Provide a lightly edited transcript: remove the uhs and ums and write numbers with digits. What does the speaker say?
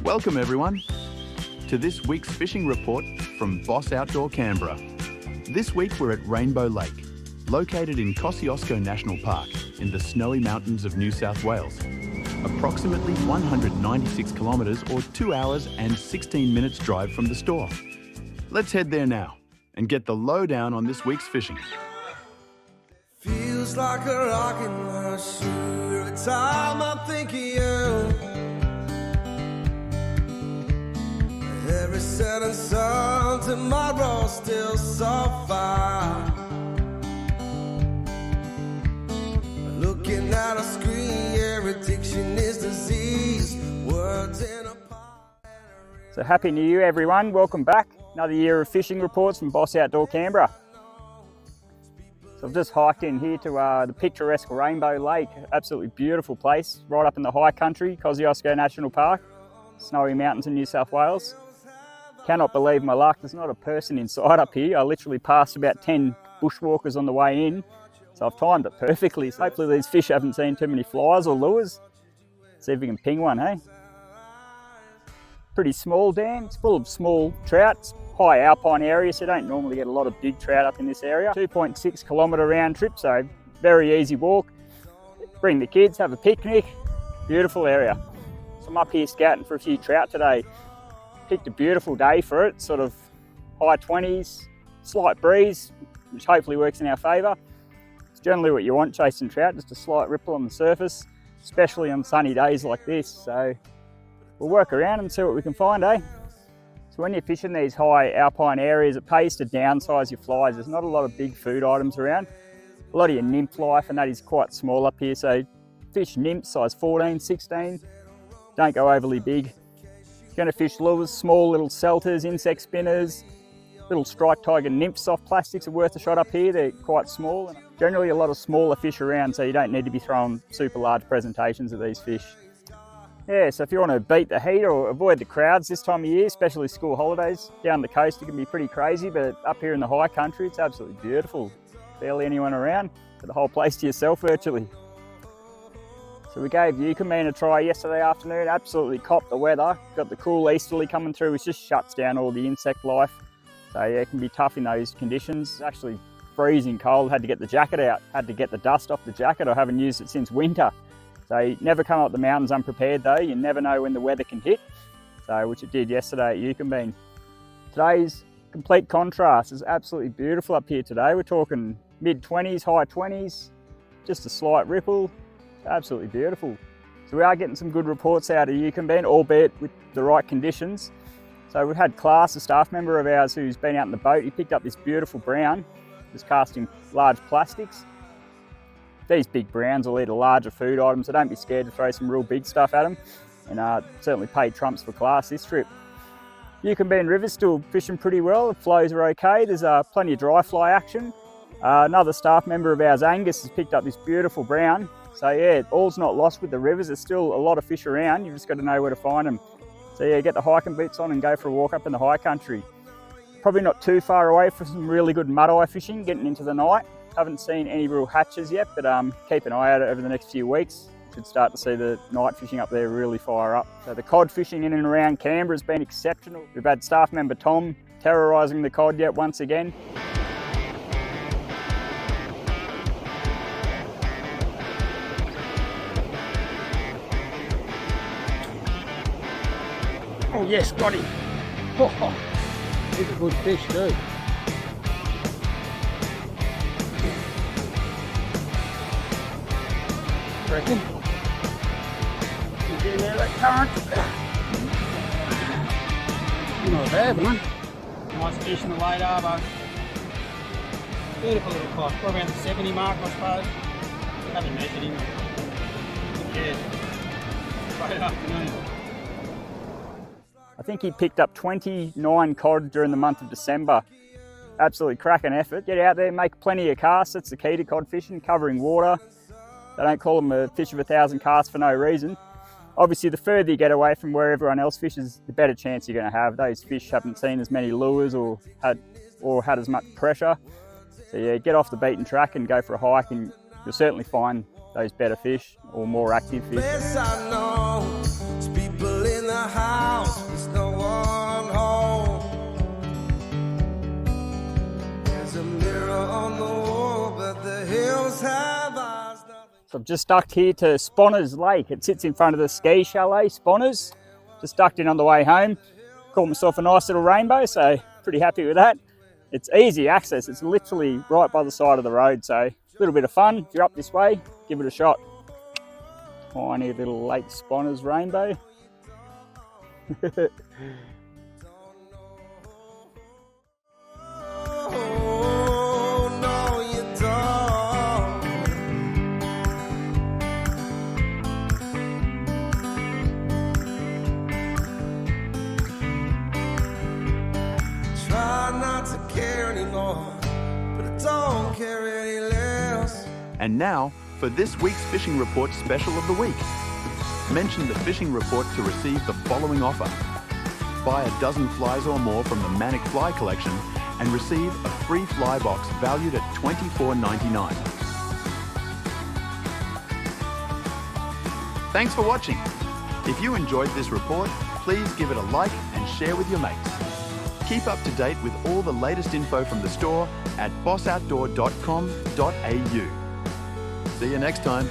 Welcome everyone to this week's fishing report from Boss Outdoor Canberra. This week we're at Rainbow Lake, located in Kosciuszko National Park in the snowy mountains of New South Wales. Approximately 196 kilometres or 2 hours and 16 minutes drive from the store. Let's head there now and get the lowdown on this week's fishing. Feels like a rocket rush every time I think of you. Every setting sun, tomorrow still so far. Looking at a screen, yeah, addiction is disease. Words in a So happy New Year everyone, welcome back. Another year of fishing reports from Boss Outdoor Canberra. So I've just hiked in here to the picturesque Rainbow Lake. Absolutely beautiful place, right up in the high country, Kosciuszko National Park, snowy mountains in New South Wales. Cannot believe my luck, there's not a person inside up here. I literally passed about 10 bushwalkers on the way in, so I've timed it perfectly. So hopefully these fish haven't seen too many flies or lures. See if we can ping one, hey? Pretty small dam, it's full of small trout. It's high alpine area, so you don't normally get a lot of big trout up in this area. 2.6 kilometre round trip, so very easy walk. Bring the kids, have a picnic. Beautiful area. So I'm up here scouting for a few trout today. Picked a beautiful day for it, sort of high 20s, slight breeze, which hopefully works in our favour. It's generally what you want chasing trout, just a slight ripple on the surface, especially on sunny days like this. So we'll work around and see what we can find, eh? So when you're fishing these high alpine areas, it pays to downsize your flies. There's not a lot of big food items around. A lot of your nymph life, and that is quite small up here. So fish nymphs size 14, 16, don't go overly big. Going to fish lures, small little selters, insect spinners, little striped tiger nymph soft plastics are worth a shot up here. They're quite small. And generally a lot of smaller fish around, so you don't need to be throwing super large presentations of these fish. Yeah, so if you want to beat the heat or avoid the crowds this time of year, especially school holidays, down the coast it can be pretty crazy, but up here in the high country it's absolutely beautiful. Barely anyone around, got the whole place to yourself virtually. So we gave Eucammine a try yesterday afternoon, absolutely copped the weather. Got the cool easterly coming through, which just shuts down all the insect life. So yeah, it can be tough in those conditions. It's actually freezing cold, had to get the jacket out, had to get the dust off the jacket. I haven't used it since winter. So you never come up the mountains unprepared though, you never know when the weather can hit. So, which it did yesterday at Eucammine. Today's complete contrast is absolutely beautiful up here today. We're talking mid-20s, high 20s, just a slight ripple. Absolutely beautiful. So we are getting some good reports out of Eucammine, albeit with the right conditions. So we've had Class, a staff member of ours who's been out in the boat. He picked up this beautiful brown, just casting large plastics. These big browns will eat a larger food item, so don't be scared to throw some real big stuff at them. And certainly paid trumps for Class this trip. Eucammine River's still fishing pretty well. The flows are okay. There's plenty of dry fly action. Another staff member of ours, Angus, has picked up this beautiful brown. So yeah, all's not lost with the rivers. There's still a lot of fish around. You've just got to know where to find them. So yeah, get the hiking boots on and go for a walk up in the high country. Probably not too far away for some really good mud-eye fishing, getting into the night. Haven't seen any real hatches yet, but keep an eye out over the next few weeks. Should start to see the night fishing up there really fire up. So the cod fishing in and around Canberra has been exceptional. We've had staff member Tom terrorising the cod yet once again. Oh yes, got him. Oh, he's a good fish too. Reckon? He's in there, that current. Not bad, man. Nice fish in the late arbour. Beautiful little cod, probably around the 70 mark I suppose. Haven't measured him. Yeah. Great afternoon. I think he picked up 29 cod during the month of December. Absolutely cracking effort. Get out there, make plenty of casts. That's the key to cod fishing, covering water. They don't call them a fish of 1,000 casts for no reason. Obviously, the further you get away from where everyone else fishes, the better chance you're going to have. Those fish haven't seen as many lures or had as much pressure. So yeah, get off the beaten track and go for a hike, and you'll certainly find those better fish or more active fish. Best I know, it's people in the house. So I've just ducked here to Sponars Lake. It sits in front of the ski chalet, Sponars. Just ducked in on the way home. Caught myself a nice little rainbow, so pretty happy with that. It's easy access. It's literally right by the side of the road, so a little bit of fun. If you're up this way, give it a shot. Tiny little Lake Sponars rainbow. Oh, no, you don't. Try not to care anymore, but I don't care any less. And now for this week's Fishing Report special of the week. Mention the Fishing Report to receive the following offer. Buy a dozen flies or more from the Manic Fly Collection and receive a free fly box valued at $24.99. Thanks for watching. If you enjoyed this report, please give it a like and share with your mates. Keep up to date with all the latest info from the store at bossoutdoor.com.au. See you next time.